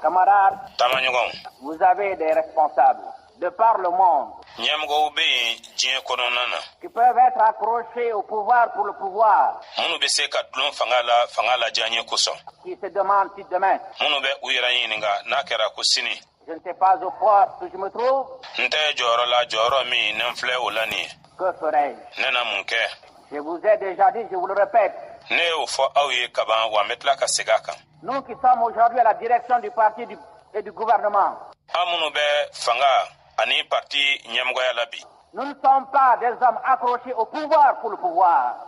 Camarades, vous avez des responsables de par le monde qui peuvent être accrochés au pouvoir pour le pouvoir, qui se demandent si demain je ne sais pas au poste où je me trouve, que ferai-je? Je vous ai déjà dit, je vous le répète. Nous qui sommes aujourd'hui à la direction du parti et du gouvernement, nous ne sommes pas des hommes accrochés au pouvoir pour le pouvoir.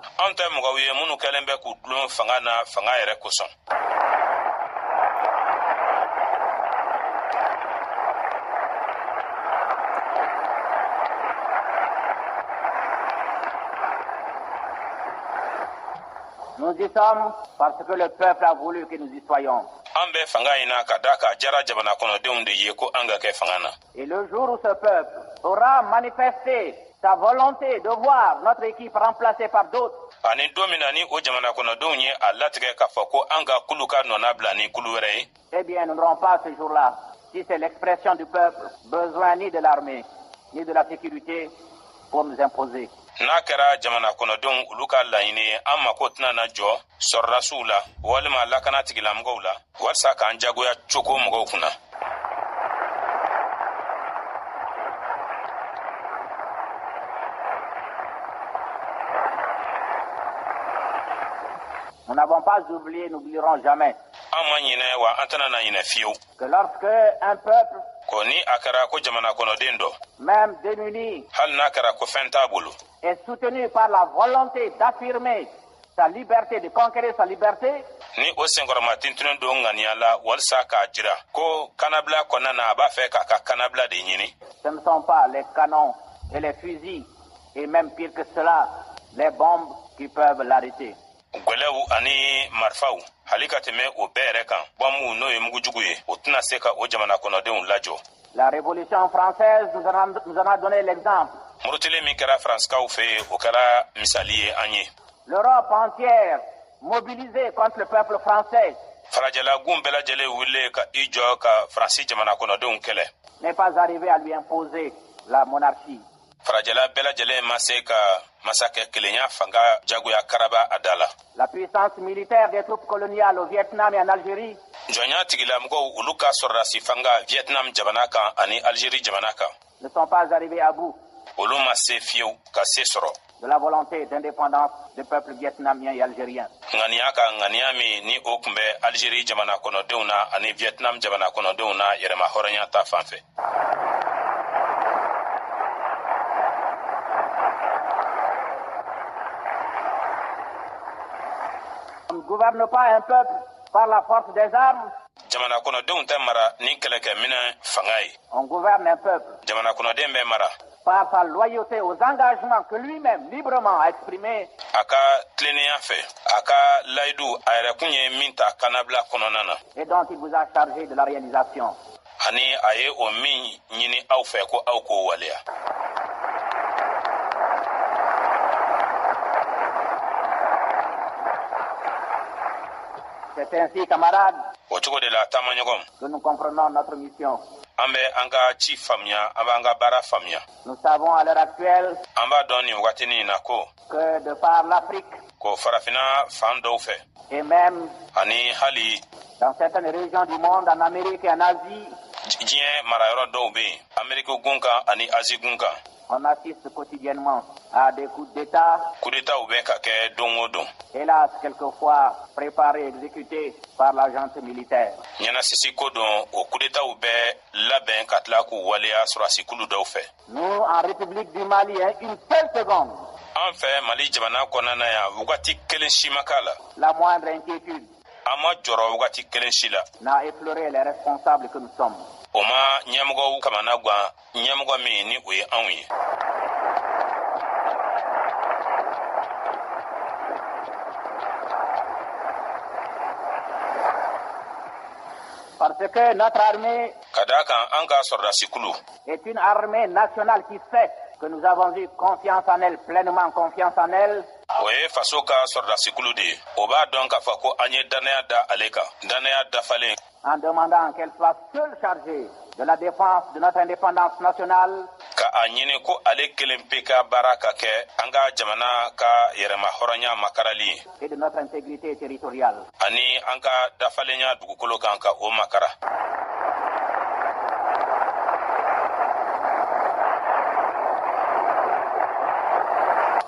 Nous y sommes parce que le peuple a voulu que nous y soyons. Et le jour où ce peuple aura manifesté sa volonté de voir notre équipe remplacée par d'autres, eh bien, nous n'aurons pas ce jour-là, si c'est l'expression du peuple, besoin ni de l'armée, ni de la sécurité pour nous imposer. N'a kɛra jamana kɔnɔdenw olu ka laɲini an mako tɛna na jɔ sɔrɔdasiw la walima lakana tigilamɔgɔw la walasa k'an jagoya cogo mɔgɔw kunna. Nous n'avons pas oublié, n'oublierons jamais An ma ɲinɛ wa an tɛna na ɲinɛ fiyewu. que lorsque un peuple, Ko ni a kɛra ko jamana kɔnɔden dɔ même démuni, hali n'a kɛra ko fɛn t'a bolo est soutenu par la volonté d'affirmer sa liberté, de conquérir sa liberté, ni o senkɔrɔma tintunen don ŋaniya la walasa k'a jira ko kanabila kɔnɔna na a b'a fɛ k'a ka kanabila de ɲini. ce ne sont pas les canons et les fusils, et même pire que cela, les bombes qui peuvent l'arrêter. Gwɛlɛw ani marifaw hali ka tɛmɛ o bɛɛ yɛrɛ kan bɔnmu n'o ye mugujugu ye o tɛna se ka o jamana kɔnɔdenw lajɔ. La Révolution française nous en a donné l'exemple. Murutile min kɛra faranskaw fɛ yen o kɛra misali ye an ye. L'Europe entière mobilisée contre le peuple français farajɛlagun bɛɛ lajɛlen wulile ka i jɔ ka faransi jamana kɔnɔdenw kɛlɛ. n'est pas arrivée à lui imposer la monarchie. farajɛla bɛɛ lajɛlen ma se ka masakɛ kelenya fanga jagoya karaba a da la. La puissance militaire des troupes coloniales au Vietnam et en Algérie jɔnya tigilamɔgɔw olu ka sɔrɔdasi fanga Vietnam jamana kan ani Algérie jamana kan. ne sont pas arrivés à bout olu ma se fiyewu ka se sɔrɔ. de la volonté d'indépendance des peuples vietnamiens et algériens. ŋaniya ka ŋaniya min ni o tun bɛ Algérie jamana kɔnɔdenw na ani Vietnam jamana kɔnɔdenw na yɛrɛma hɔrɔnya ta fan fɛ. On ne gouverne pas un peuple par la force des armes, jamana kɔnɔdenw tɛ mara ni kɛlɛkɛminɛ fanga ye. on gouverne un peuple jamana kɔnɔden bɛ mara par sa loyauté aux engagements que lui-même librement a exprimés a ka tilennenya fɛ a ka layidu a yɛrɛkun ye min ta kanabila kɔnɔna na et dont il vous a chargé de la réalisation. ani a ye o min ɲini aw fɛ ko aw k'o waleya. C'est ainsi, camarades, o cogo de la taamaɲɔgɔn que nous comprenons notre mission. an bɛ an ka ci faamuya an b'an ka baara faamuya. Nous savons à l'heure actuelle an b'a dɔn nin wagatinin in na ko que de par l'Afrique farafinna fan dɔw fɛ et même ani hali dans certaines régions du monde, en Amérique et en Asie, diɲɛ marayɔrɔ dɔw bɛ yen Amérique gun kan ani Asie gun kan. on assiste quotidiennement à des coups d'État, coup d'état bɛ ka kɛ don o don. hélas, quelquefois préparés et exécutés par la junte militaire. ɲɛnasisi ko don o coup d'état bɛ labɛn ka tila k'u waleya sɔrɔdasikulu dɔw fɛ. Nous, en République du Mali, une seule seconde, an fɛ Mali jamana kɔnɔna yan wagati kelen si ma k'a la. la moindre inquiétude an ma jɔrɔ wagati kelen si la. n'a effleuré les responsables que nous sommes. o ma ɲɛmɔgɔw kamana gan ɲɛmɔgɔ min ni o ye anw ye. Parce que notre armée ka d'a kan an ka sɔrɔdasikulu est une armée nationale qui sait que nous avons eu confiance en elle, pleinement confiance en elle, o ye faso ka sɔrɔdasikulu de ye o b'a dɔn k'a fɔ ko an ye dannaya da ale kan dannaya dafalen. en demandant qu'elle soit seule chargée de la défense de notre indépendance nationale. Ka a ɲini ko ale kelen pe ka baara ka kɛ an ka jamana ka yɛrɛma hɔrɔnya makarali et de notre intégrité territoriale. Ani an ka dafalenya dugukolo kan ka o makara.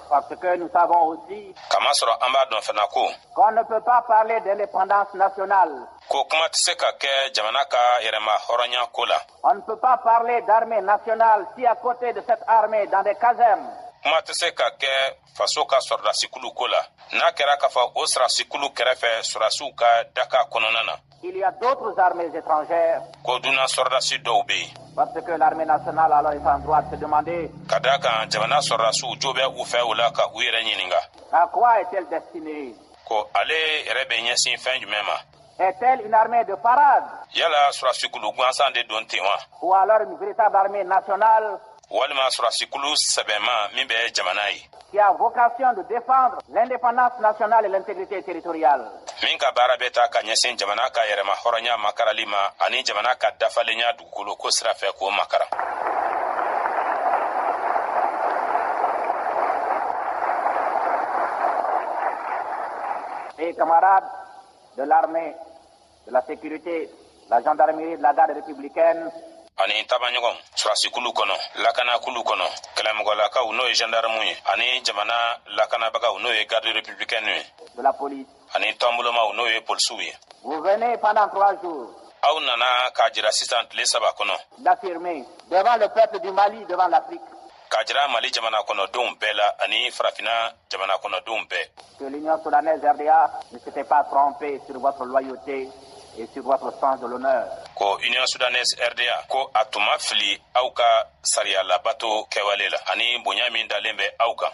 Parce que nous savons aussi Kamasɔrɔ an b'a dɔn fana ko qu'on ne peut pas parler d'indépendance nationale. Ko kuma tɛ se ka kɛ jamana ka yɛrɛma hɔrɔnya ko la. On ne peut pas parler d'armée nationale si à côté de cette armée, dans des casernes, Kuma tɛ se ka kɛ faso ka sɔrɔdasikulu ko la. N'a kɛra k'a fɔ o sɔrɔdasikulu kɛrɛfɛ sɔrɔdasiw ka daka kɔnɔna na. il y a d'autres armées étrangères. Ko dunna sɔrɔdasi dɔw bɛ yen. Parce que l'armée nationale alors est en droit de se demander Ka d'a kan jamana sɔrɔdasiw jo bɛ u fɛ o la ka u yɛrɛ ɲininka. à quoi est-elle destinée. Ko ale yɛrɛ bɛ ɲɛsin fɛn jumɛn ma. Est-elle une armée de parade Yala sɔrɔdasikulu gansan de don ten wa. ou alors une véritable armée nationale Walima sɔrɔdasikulu sɛbɛnma min bɛ jamana ye. qui a vocation de défendre l'indépendance nationale et l'intégrité territoriale. Min ka baara bɛ taa ka ɲɛsin jamana ka yɛrɛma hɔrɔnya makarali ma ani jamana ka dafalenya dugukolo ko sira fɛ k'o makara. Et camarades de l'armée, de la sécurité, la gendarmerie, de la garde républicaine, Ani tabaɲɔgɔn sɔrɔdasikulu kɔnɔ lakanakulu kɔnɔ kɛlɛmɔgɔlakaw n'o ye gendarmew ye ani jamana lakanabagaw n'o ye garde républicaine ye de la police. ani tɔnbolomaw n'o ye polisiw ye. Vous venez pendant 3 jours Aw nana k'a jira sisan tile 3 kɔnɔ d'affirmer devant le peuple du Mali, devant l'Afrique, k'a jira Mali jamana kɔnɔdenw bɛɛ la ani farafina jamana kɔnɔdenw bɛɛ que l'Union soudanaise RDA ne s'était pas trompée sur votre loyauté et sur votre sens de l'honneur. ko Union Soudanaise RDA ko a tun ma fili aw ka sariya labato kɛwale la ani bonya min dalen bɛ aw kan.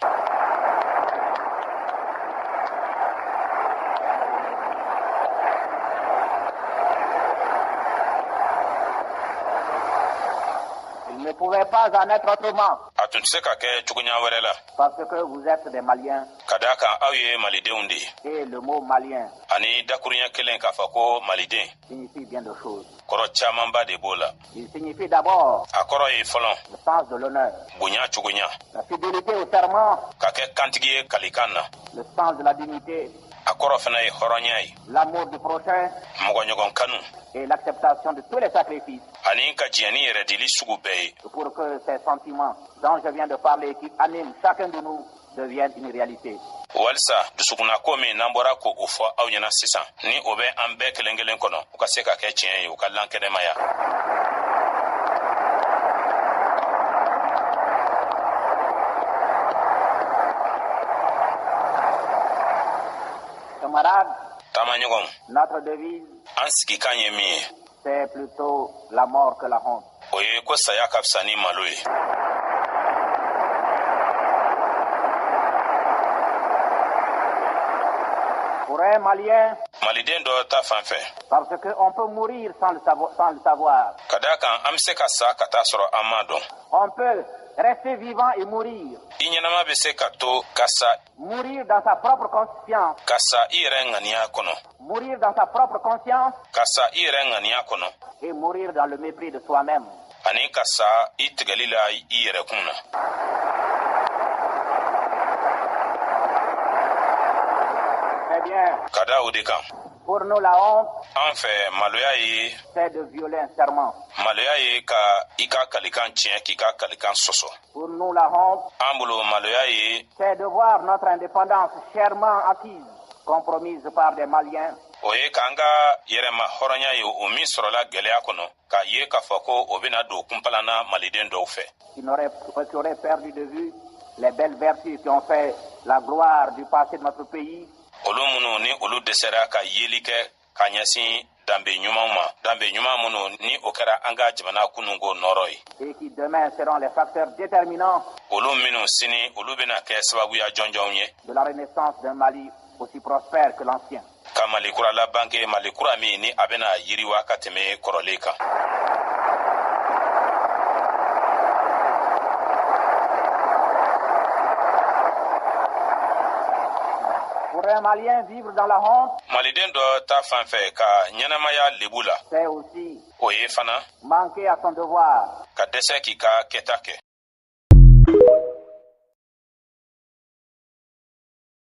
Il ne pouvait pas en être autrement, A tun tɛ se ka kɛ cogoya wɛrɛ la parce que vous êtes des Maliens ka d'a kan aw ye malidenw de ye et le mot malien ani dakuruɲɛ kelen k'a fɔ ko maliden signifie bien de choses. kɔrɔ camanba de b'o la. Il signifie d'abord A kɔrɔ ye fɔlɔ le sens de l'honneur, bonya cogoya la fidélité au serment, ka kɛ kantigi ye kalikan na. le sens de la dignité, A kɔrɔ fana ye hɔrɔnya ye l'amour du prochain mɔgɔɲɔgɔn kanu et l'acceptation de tous les sacrifices ani ka diɲɛ ni yɛrɛ dili sugu bɛɛ ye. pour que ces sentiments dont je viens de parler qui animent chacun de nous deviennent une réalité. Walisa dusukunnako min n'an bɔra ko o fɔ aw ɲɛna sisan ni o bɛ an bɛɛ kelen kelen kɔnɔ u ka se ka kɛ tiɲɛ ye u ka lankɛnɛmaya. Camarades, Taamaɲɔgɔn notre devise, an sigikan ye min ye c'est plutôt la mort que la honte. o ye ko saya ka fisa ni malo ye. Pour un Malien, Maliden dɔ ta fan fɛ parce qu'on peut mourir sans le savoir. ka d'a kan an bɛ se ka sa ka taa sɔrɔ an m'a dɔn. On peut rester vivant et mourir. I ɲɛnama bɛ se ka to ka sa Mourir dans sa propre conscience. ka sa i yɛrɛ ŋaniya kɔnɔ Mourir dans sa propre conscience ka sa i yɛrɛ ŋaniya kɔnɔ et mourir dans le mépris de soi-même. ani ka sa i tigɛli la i yɛrɛ kun na. Très bien. Ka da o de kan Pour nous, la honte, an fɛ maloya ye c'est de violer un serment. maloya ye ka i ka kalikan tiɲɛ k'i ka kalikan sɔsɔ. Pour nous, la honte, An bolo maloya ye c'est de voir notre indépendance chèrement acquise, compromise par des Maliens, o ye k'an ka yɛrɛma hɔrɔnya ye o min sɔrɔla gwɛlɛya kɔnɔ k'a ye k'a fɔ ko o bɛna don kunpalanna maliden dɔw fɛ. qui auraient perdu de vue les belles vertus qui ont fait la gloire du passé de notre pays, Olu minnu ni olu dɛsɛra ka yeli kɛ ka ɲɛsin danbe ɲumanw ma danbe ɲuman minnu ni o kɛra an ka jamana kununko nɔrɔ ye. et qui demain seront les facteurs déterminants Olu minnu sini olu bɛna kɛ sababuya jɔnjɔnw ye de la renaissance d'un Mali aussi prospère que l'ancien. ka Mali kura labanke Mali kura min ni a bɛna yiriwa ka tɛmɛ kɔrɔlen kan. Pour Pour un Malien, vivre dans la honte, maliden dɔ ta fan fɛ ka ɲɛnamaya lebu la, c'est aussi o ye fana manquer à son devoir. ka dɛsɛ k'i ka kɛta kɛ.